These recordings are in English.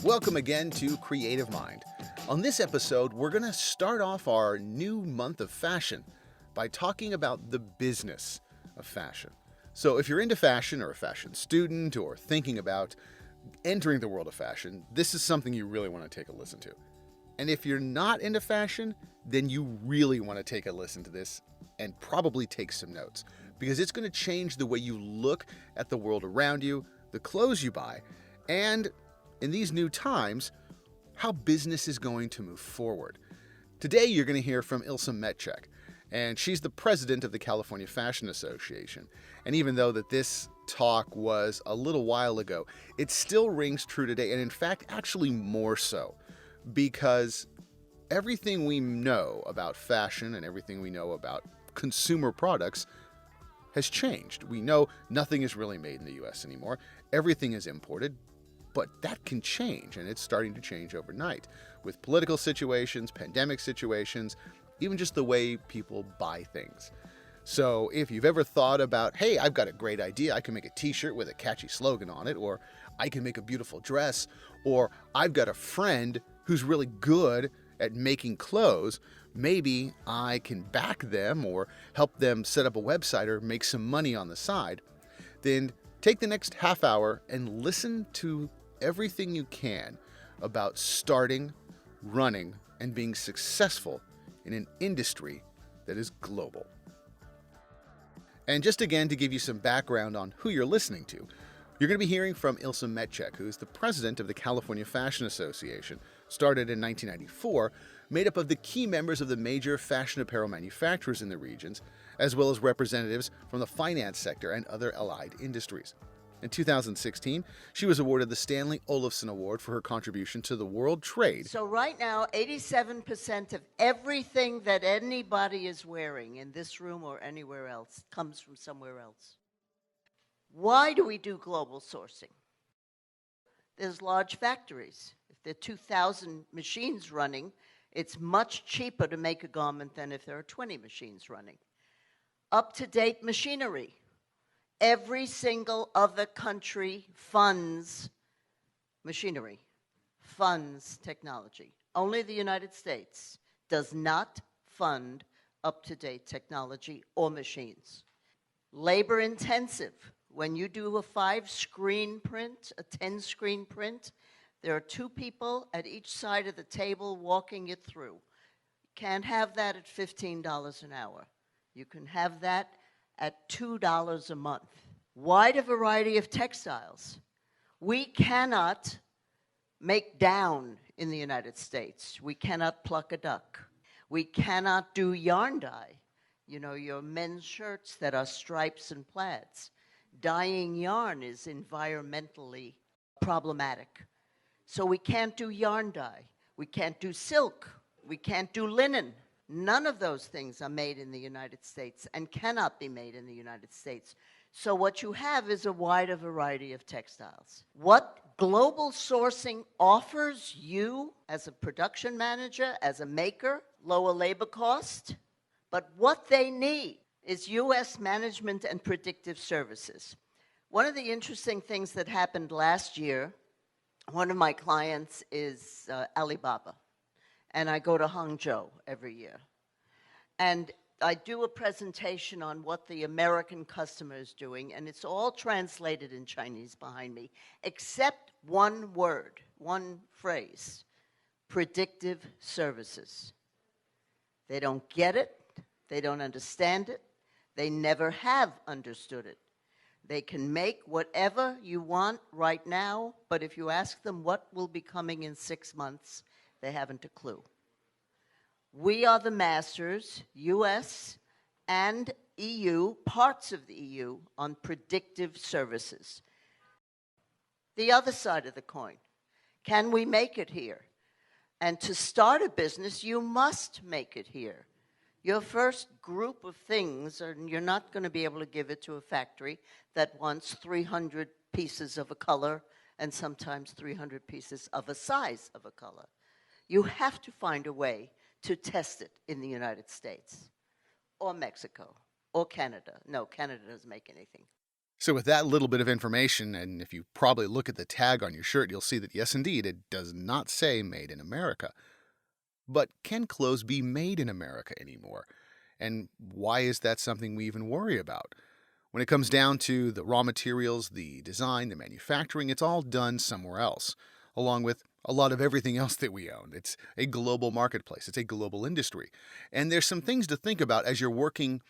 Welcome again to Creative Mind. On this episode, we're going to start off our new month of fashion by talking about the business of fashion. So if you're into fashion or a fashion student or thinking about entering the world of fashion, this is something you really want to take a listen to. And if you're not into fashion, then you really want to take a listen to this and probably take some notes, because it's going to change the way you look at the world around you, the clothes you buy, and in these new times, how business is going to move forward. Today, you're going to hear from Ilse Metchek, and she's the president of the California Fashion Association. And even though that this talk was a little while ago, it still rings true today, and in fact, actually more so, because everything we know about fashion and everything we know about consumer products has changed. We know nothing is really made in the U.S. anymore. Everything is imported. But that can change, and it's starting to change overnight with political situations, pandemic situations, even just the way people buy things. So if you've ever thought about, hey, I've got a great idea, I can make a t-shirt with a catchy slogan on it, or I can make a beautiful dress, or I've got a friend who's really good at making clothes, maybe I can back them or help them set up a website or make some money on the side, then take the next half hour and listen to everything you can about starting, running, and being successful in an industry that is global. And just again to give you some background on who you're listening to, you're going to be hearing from Ilse Metchek, who is the president of the California Fashion Association, started in 1994, made up of the key members of the major fashion apparel manufacturers in the regions, as well as representatives from the finance sector and other allied industries. In 2016, she was awarded the Stanley Olafson Award for her contribution to the world trade. So right now, 87% of everything that anybody is wearing in this room or anywhere else comes from somewhere else. Why do we do global sourcing? There's large factories. If there are 2,000 machines running, it's much cheaper to make a garment than if there are 20 machines running. Up-to-date machinery. Every single other country funds machinery, funds technology. Only the United States does not fund up-to-date technology or machines. Labor intensive. When you do a 5-screen print, a 10-screen print, there are 2 people at each side of the table walking it through. You can't have that at $15 an hour. You can have that at $2 a month. Wide a variety of textiles. We cannot make down in the United States. We cannot pluck a duck. We cannot do yarn dye. You know, your men's shirts that are stripes and plaids. Dyeing yarn is environmentally problematic. So we can't do yarn dye. We can't do silk. We can't do linen. None of those things are made in the United States and cannot be made in the United States. So what you have is a wider variety of textiles. What global sourcing offers you as a production manager, as a maker, lower labor cost, but what they need is U.S. management and predictive services. One of the interesting things that happened last year, one of my clients is Alibaba. And I go to Hangzhou every year. And I do a presentation on what the American customer is doing, and it's all translated in Chinese behind me, except one word, one phrase, predictive services. They don't get it, they don't understand it, they never have understood it. They can make whatever you want right now, but if you ask them what will be coming in 6 months, they haven't a clue. We are the masters, US and EU, parts of the EU, on predictive services. The other side of the coin, can we make it here? And to start a business, you must make it here. Your first group of things, you're not going to be able to give it to a factory that wants 300 pieces of a color and sometimes 300 pieces of a size of a color. You have to find a way to test it in the United States or Mexico or Canada. No, Canada doesn't make anything. So, with that little bit of information, and if you probably look at the tag on your shirt, you'll see that yes, indeed, it does not say Made in America. But can clothes be made in America anymore? And why is that something we even worry about? When it comes down to the raw materials, the design, the manufacturing, it's all done somewhere else, along with a lot of everything else that we own. It's a global marketplace, it's a global industry. And there's some things to think about as you're working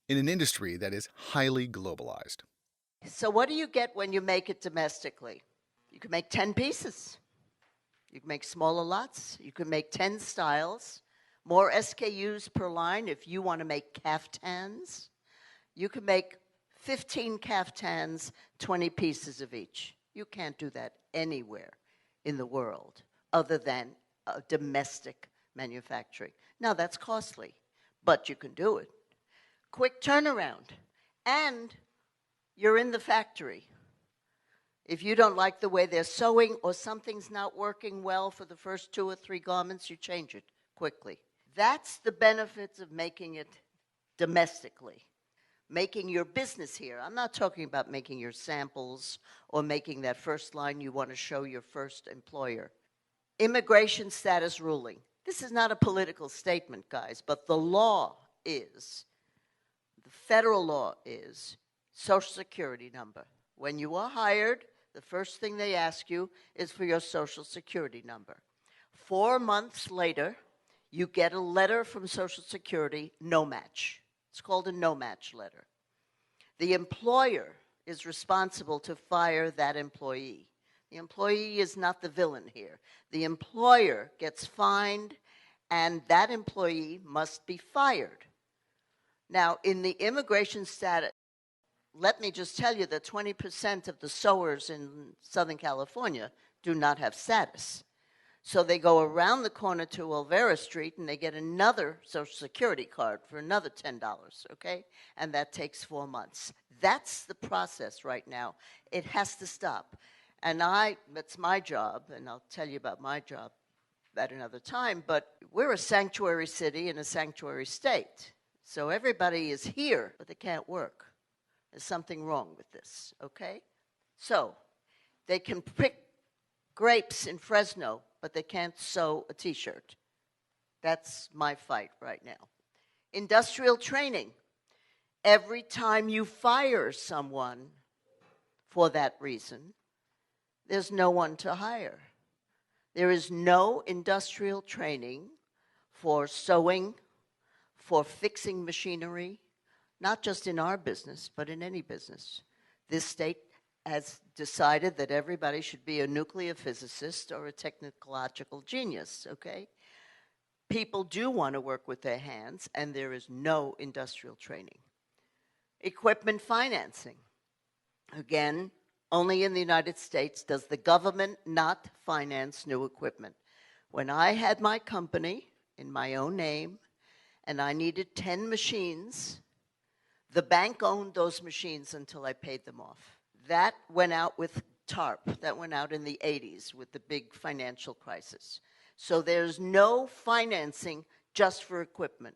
in an industry that is highly globalized. So what do you get when you make it domestically? You can make 10 pieces. You can make smaller lots. You can make 10 styles, more SKUs per line if you want to make caftans. You can make 15 caftans, 20 pieces of each. You can't do that anywhere in the world other than domestic manufacturing. Now, that's costly, but you can do it. Quick turnaround. And you're in the factory. If you don't like the way they're sewing or something's not working well for the first 2 or 3 garments, you change it quickly. That's the benefits of making it domestically. Making your business here. I'm not talking about making your samples or making that first line you want to show your first employer. Immigration status ruling. This is not a political statement, guys, but the law is, the federal law is, Social Security number. When you are hired, the first thing they ask you is for your Social Security number. 4 months later, you get a letter from Social Security, no match. It's called a no match letter. The employer is responsible to fire that employee. The employee is not the villain here. The employer gets fined, and that employee must be fired. Now, in the immigration status, let me just tell you that 20% of the sewers in Southern California do not have status. So they go around the corner to Olvera Street and they get another Social Security card for another $10, okay? And that takes 4 months. That's the process right now. It has to stop. And that's my job, and I'll tell you about my job at another time, but we're a sanctuary city in a sanctuary state. So everybody is here, but they can't work. There's something wrong with this, okay? So they can pick grapes in Fresno, but they can't sew a T-shirt. That's my fight right now. Industrial training. Every time you fire someone for that reason, there's no one to hire. There is no industrial training for sewing, for fixing machinery, not just in our business, but in any business. This state has decided that everybody should be a nuclear physicist or a technological genius, okay? People do want to work with their hands, and there is no industrial training. Equipment financing. Again, only in the United States does the government not finance new equipment. When I had my company in my own name, and I needed 10 machines, the bank owned those machines until I paid them off. That went out with TARP. That went out in the 80s with the big financial crisis. So there's no financing just for equipment.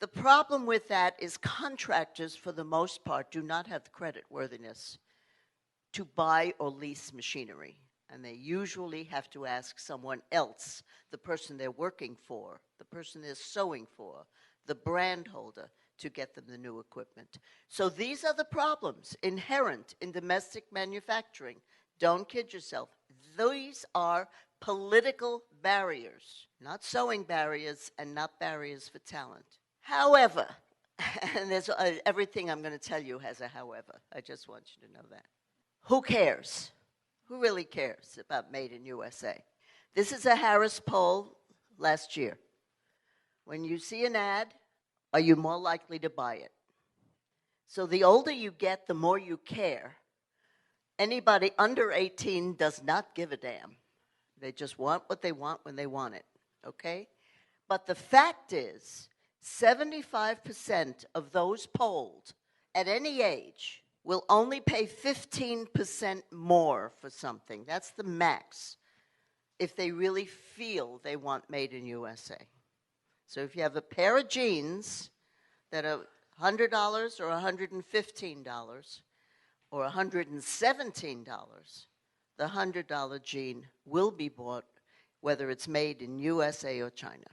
The problem with that is contractors, for the most part, do not have the credit worthiness to buy or lease machinery. And they usually have to ask someone else, the person they're working for, the person they're sewing for, the brand holder, to get them the new equipment. So these are the problems inherent in domestic manufacturing. Don't kid yourself. These are political barriers, not sewing barriers and not barriers for talent. However, and there's everything I'm going to tell you has a however. I just want you to know that. Who cares? Who really cares about Made in USA? This is a Harris poll last year. When you see an ad, are you more likely to buy it? So the older you get, the more you care. Anybody under 18 does not give a damn. They just want what they want when they want it, okay? But the fact is, 75% of those polled at any age will only pay 15% more for something. That's the max, if they really feel they want Made in USA. So if you have a pair of jeans that are $100 or $115, or $117, the $100 jean will be bought, whether it's made in USA or China.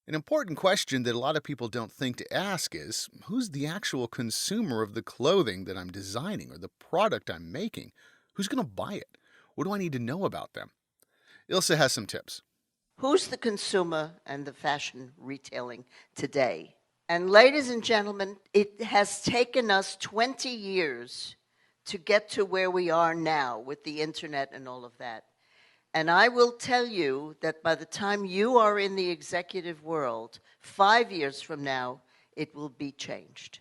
An important question that a lot of people don't think to ask is, who's the actual consumer of the clothing that I'm designing or the product I'm making? Who's going to buy it? What do I need to know about them? Ilse has some tips. Who's the consumer and the fashion retailing today? And ladies and gentlemen, it has taken us 20 years to get to where we are now with the internet and all of that. And I will tell you that by the time you are in the executive world, 5 years from now, it will be changed.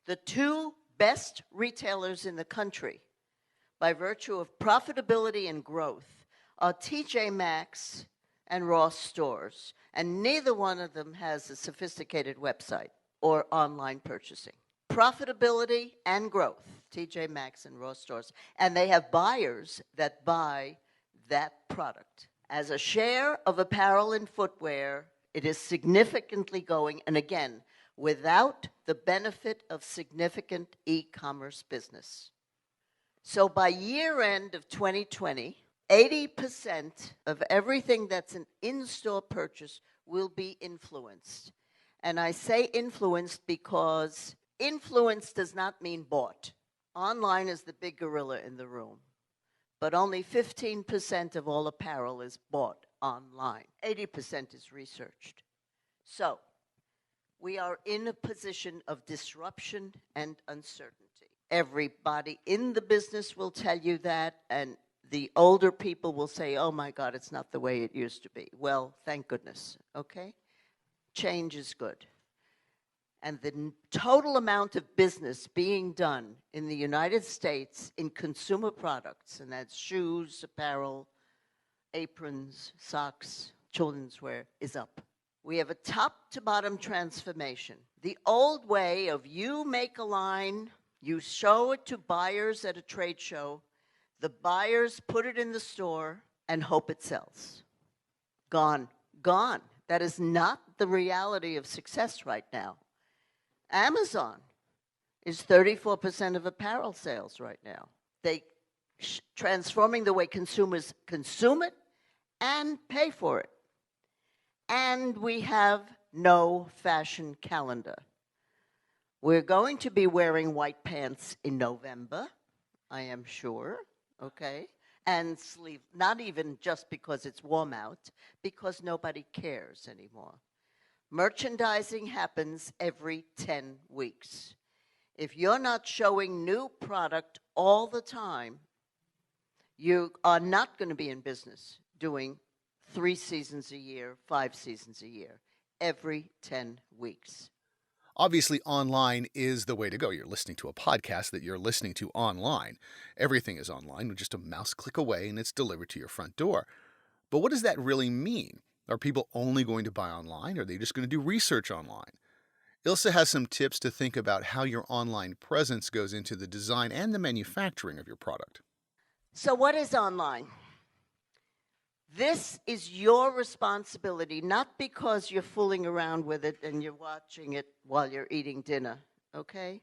The two best retailers in the country, by virtue of profitability and growth, are TJ Maxx and Ross Stores, and neither one of them has a sophisticated website or online purchasing. Profitability and growth, TJ Maxx and Ross Stores, and they have buyers that buy that product. As a share of apparel and footwear, it is significantly going, and again, without the benefit of significant e-commerce business. So by year end of 2020, 80% of everything that's an in-store purchase will be influenced. And I say influenced because influence does not mean bought. Online is the big gorilla in the room. But only 15% of all apparel is bought online. 80% is researched. So we are in a position of disruption and uncertainty. Everybody in the business will tell you that, and the older people will say, oh my God, it's not the way it used to be. Well, thank goodness, okay? Change is good. And the total amount of business being done in the United States in consumer products, and that's shoes, apparel, aprons, socks, children's wear, is up. We have a top-to-bottom transformation. The old way of you make a line, you show it to buyers at a trade show, the buyers put it in the store and hope it sells. Gone. Gone. That is not the reality of success right now. Amazon is 34% of apparel sales right now. They transforming the way consumers consume it and pay for it. And we have no fashion calendar. We're going to be wearing white pants in November, I am sure, okay? And sleeve, not even just because it's warm out, because nobody cares anymore. Merchandising happens every 10 weeks. If you're not showing new product all the time, you are not going to be in business doing 3 seasons a year, 5 seasons a year, every 10 weeks. Obviously, online is the way to go. You're listening to a podcast that you're listening to online. Everything is online. With just a mouse click away and it's delivered to your front door. But what does that really mean? Are people only going to buy online, or are they just going to do research online? Ilse has some tips to think about how your online presence goes into the design and the manufacturing of your product. So what is online? This is your responsibility, not because you're fooling around with it and you're watching it while you're eating dinner, okay?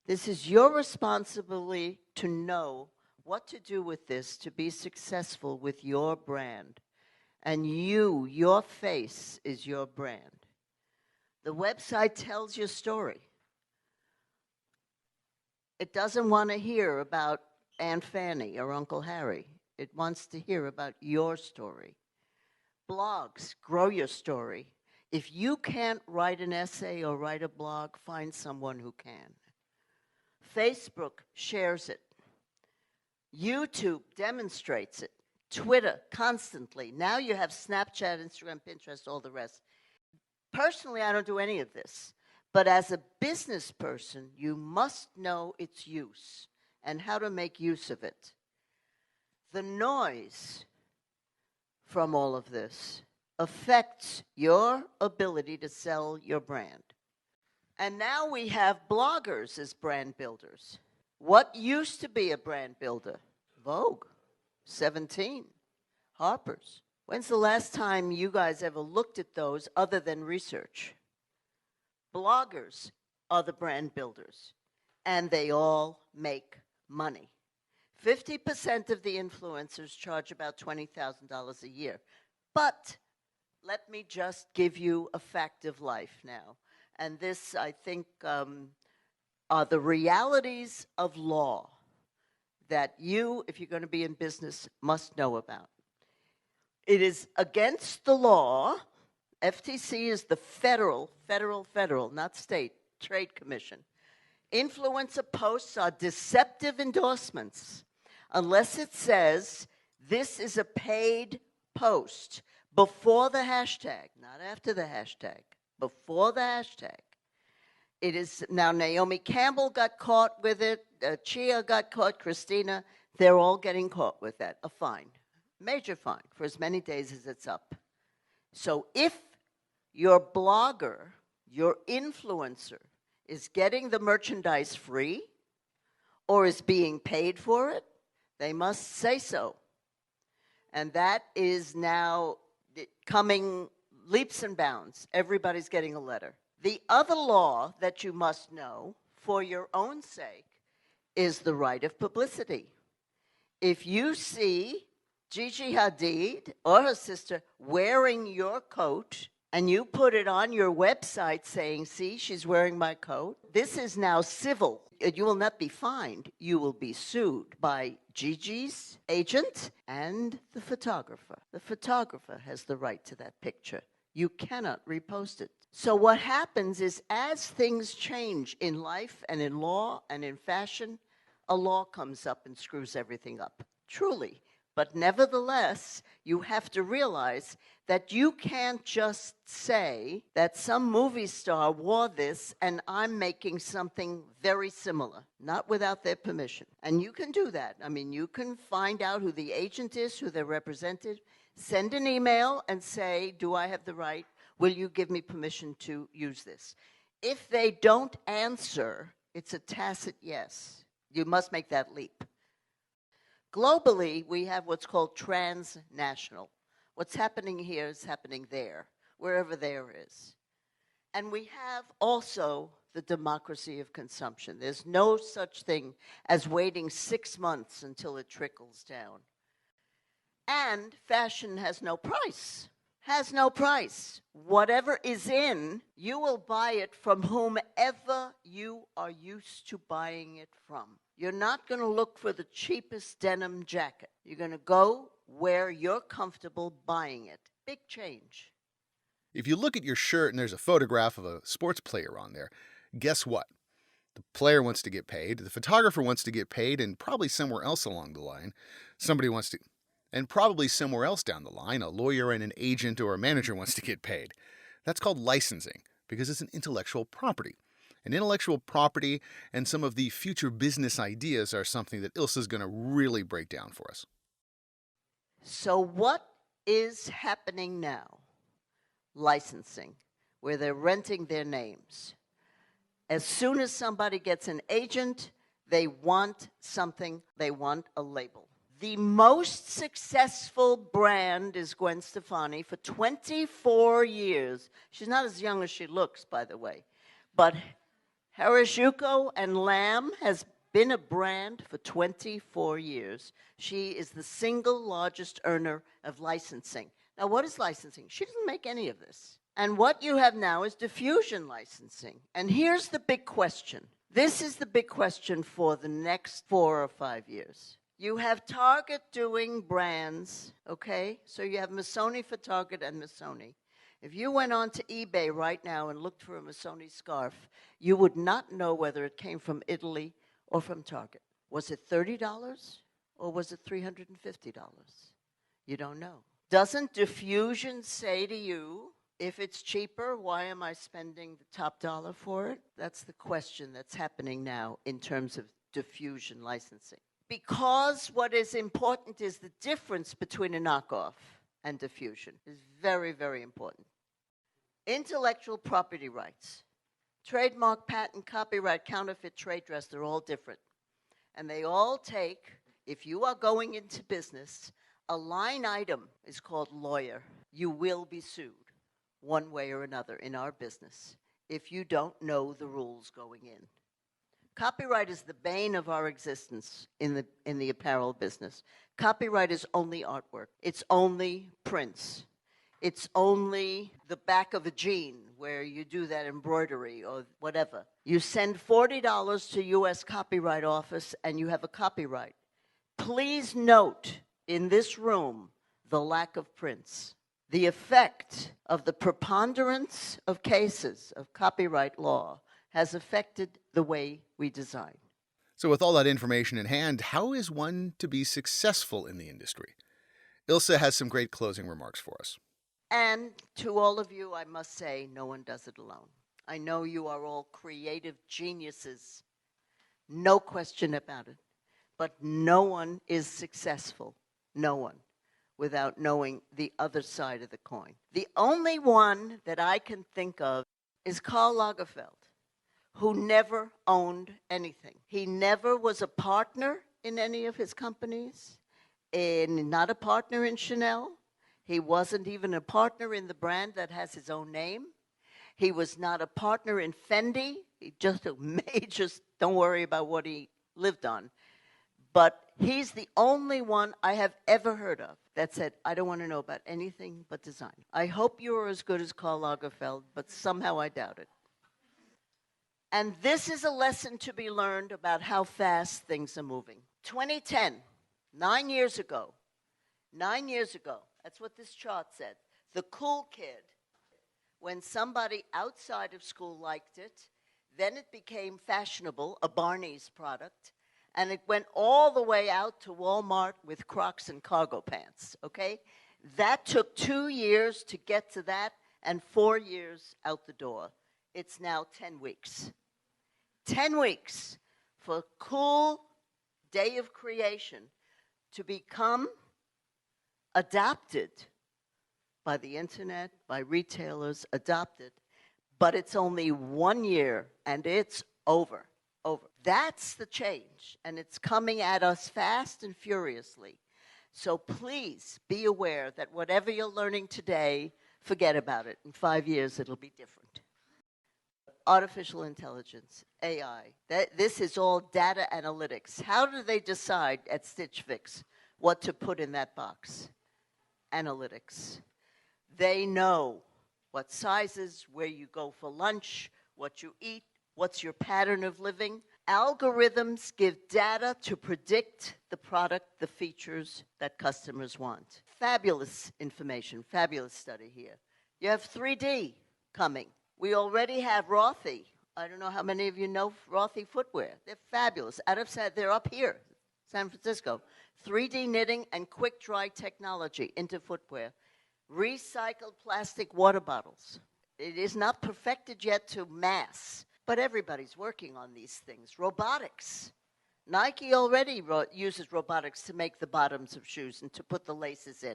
This is your responsibility to know what to do with this to be successful with your brand. And your face is your brand. The website tells your story. It doesn't want to hear about Aunt Fanny or Uncle Harry. It wants to hear about your story. Blogs, grow your story. If you can't write an essay or write a blog, find someone who can. Facebook shares it. YouTube demonstrates it. Twitter, constantly. Now you have Snapchat, Instagram, Pinterest, all the rest. Personally, I don't do any of this. But as a business person, you must know its use and how to make use of it. The noise from all of this affects your ability to sell your brand. And now we have bloggers as brand builders. What used to be a brand builder? Vogue. 17, Harper's. When's the last time you guys ever looked at those other than research? Bloggers are the brand builders, and they all make money. 50% of the influencers charge about $20,000 a year. But let me just give you a fact of life now. And this, I think, are the realities of law that you, if you're going to be in business, must know about. It is against the law. FTC is the federal, not state, trade commission. Influencer posts are deceptive endorsements unless it says this is a paid post before the hashtag, not after the hashtag, before the hashtag. It is now Naomi Campbell got caught with it, Chia got caught, Christina, they're all getting caught with that, a fine, major fine for as many days as it's up. So if your blogger, your influencer, is getting the merchandise free or is being paid for it, they must say so. And that is now coming leaps and bounds. Everybody's getting a letter. The other law that you must know for your own sake is the right of publicity. If you see Gigi Hadid or her sister wearing your coat and you put it on your website saying, see, she's wearing my coat, this is now civil. You will not be fined. You will be sued by Gigi's agent and the photographer. The photographer has the right to that picture. You cannot repost it. So what happens is as things change in life and in law and in fashion, a law comes up and screws everything up. Truly. But nevertheless, you have to realize that you can't just say that some movie star wore this and I'm making something very similar, not without their permission. And you can do that. I mean, you can find out who the agent is, who they're represented, send an email and say, do I have the right? Will you give me permission to use this? If they don't answer, it's a tacit yes. You must make that leap. Globally, we have what's called transnational. What's happening here is happening there, wherever there is. And we have also the democracy of consumption. There's no such thing as waiting 6 months until it trickles down. And fashion has no price. Has no price. Whatever is in, you will buy it from whomever you are used to buying it from. You're not going to look for the cheapest denim jacket. You're going to go where you're comfortable buying it. Big change. If you look at your shirt and there's a photograph of a sports player on there, guess what? The player wants to get paid, the photographer wants to get paid, and probably somewhere else along the line, somebody wants to, and probably somewhere else down the line, a lawyer and an agent or a manager wants to get paid. That's called licensing because it's an intellectual property. And intellectual property and some of the future business ideas are something that Ilse is going to really break down for us. So what is happening now? Licensing, where they're renting their names. As soon as somebody gets an agent, they want something, they want a label. The most successful brand is Gwen Stefani for 24 years. She's not as young as she looks, by the way. But Harajuku and Lamb has been a brand for 24 years. She is the single largest earner of licensing. Now, what is licensing? She doesn't make any of this. And what you have now is diffusion licensing. And here's the big question. This is the big question for the next 4 or 5 years. You have Target doing brands, okay? So you have Missoni for Target and Missoni. If you went on to eBay right now and looked for a Missoni scarf, you would not know whether it came from Italy or from Target. Was it $30 or was it $350? You don't know. Doesn't diffusion say to you, if it's cheaper, why am I spending the top dollar for it? That's the question that's happening now in terms of diffusion licensing. Because what is important is the difference between a knockoff and diffusion is very, very important. Intellectual property rights. Trademark, patent, copyright, counterfeit, trade dress, they're all different. And they all take, if you are going into business, a line item is called lawyer. You will be sued one way or another in our business if you don't know the rules going in. Copyright is the bane of our existence in the apparel business. Copyright is only artwork. It's only prints. It's only the back of a jean where you do that embroidery or whatever. You send $40 to U.S. Copyright Office and you have a copyright. Please note in this room the lack of prints. The effect of the preponderance of cases of copyright law has affected the way we design. So with all that information in hand, how is one to be successful in the industry? Ilse has some great closing remarks for us. And to all of you, I must say, no one does it alone. I know you are all creative geniuses, no question about it. But no one is successful, no one, without knowing the other side of the coin. The only one that I can think of is Karl Lagerfeld, who never owned anything. He never was a partner in any of his companies, not a partner in Chanel. He wasn't even a partner in the brand that has his own name. He was not a partner in Fendi. He just don't worry about what he lived on. But he's the only one I have ever heard of that said, I don't want to know about anything but design. I hope you are as good as Karl Lagerfeld, but somehow I doubt it. And this is a lesson to be learned about how fast things are moving. 2010, 9 years ago, that's what this chart said. The cool kid, when somebody outside of school liked it, then it became fashionable, a Barney's product, and it went all the way out to Walmart with Crocs and cargo pants, okay? That took 2 years to get to that and 4 years out the door. It's now 10 weeks. 10 weeks for a cool day of creation to become adopted by the internet, by retailers, adopted, but it's only 1 year and it's over. That's the change, and it's coming at us fast and furiously. So please be aware that whatever you're learning today, forget about it. In 5 years, it'll be different. Artificial intelligence, AI, this is all data analytics. How do they decide at Stitch Fix what to put in that box? Analytics. They know what sizes, where you go for lunch, what you eat, what's your pattern of living. Algorithms give data to predict the product, the features that customers want. Fabulous information, fabulous study here. You have 3D coming. We already have Rothy. I don't know how many of you know Rothy footwear. They're fabulous. They're up here, San Francisco. 3D knitting and quick dry technology into footwear. Recycled plastic water bottles. It is not perfected yet to mass, but everybody's working on these things. Robotics. Nike already uses robotics to make the bottoms of shoes and to put the laces in.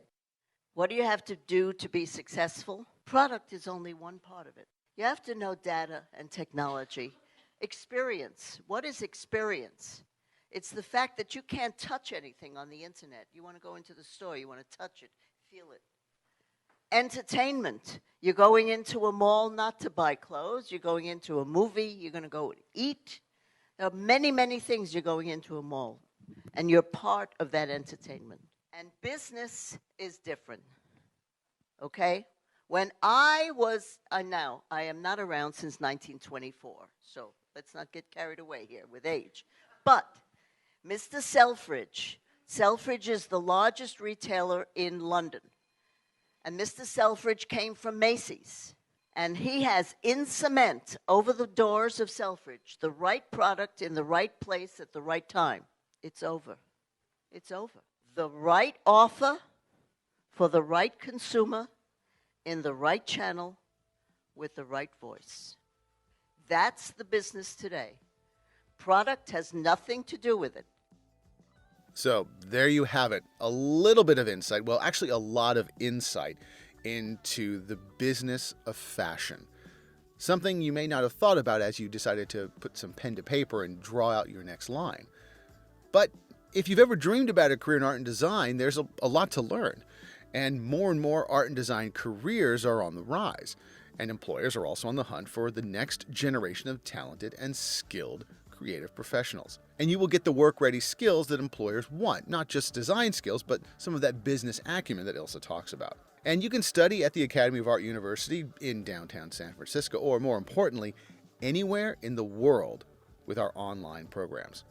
What do you have to do to be successful? Product is only one part of it. You have to know data and technology. Experience. What is experience? It's the fact that you can't touch anything on the internet. You want to go into the store, you want to touch it, feel it. Entertainment. You're going into a mall not to buy clothes. You're going into a movie. You're going to go eat. There are many, many things you're going into a mall. And you're part of that entertainment. And business is different. Okay? When I am not around since 1924. So let's not get carried away here with age. But Mr. Selfridge is the largest retailer in London. And Mr. Selfridge came from Macy's. And he has in cement over the doors of Selfridge the right product in the right place at the right time. It's over. It's over. The right offer for the right consumer in the right channel with the right voice. That's the business today. Product has nothing to do with it. So there you have it. A little bit of insight, well, actually a lot of insight into the business of fashion. Something you may not have thought about as you decided to put some pen to paper and draw out your next line. But if you've ever dreamed about a career in art and design, there's a lot to learn. And more art and design careers are on the rise. And employers are also on the hunt for the next generation of talented and skilled creative professionals. And you will get the work-ready skills that employers want, not just design skills, but some of that business acumen that Ilse talks about. And you can study at the Academy of Art University in downtown San Francisco, or more importantly, anywhere in the world with our online programs.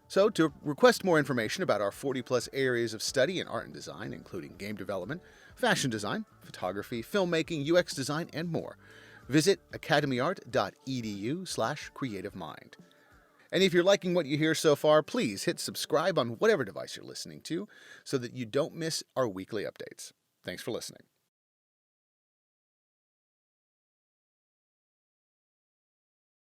So to request more information about our 40-plus areas of study in art and design, including game development, fashion design, photography, filmmaking, UX design, and more, visit academyart.edu/creativemind. And if you're liking what you hear so far, please hit subscribe on whatever device you're listening to so that you don't miss our weekly updates. Thanks for listening.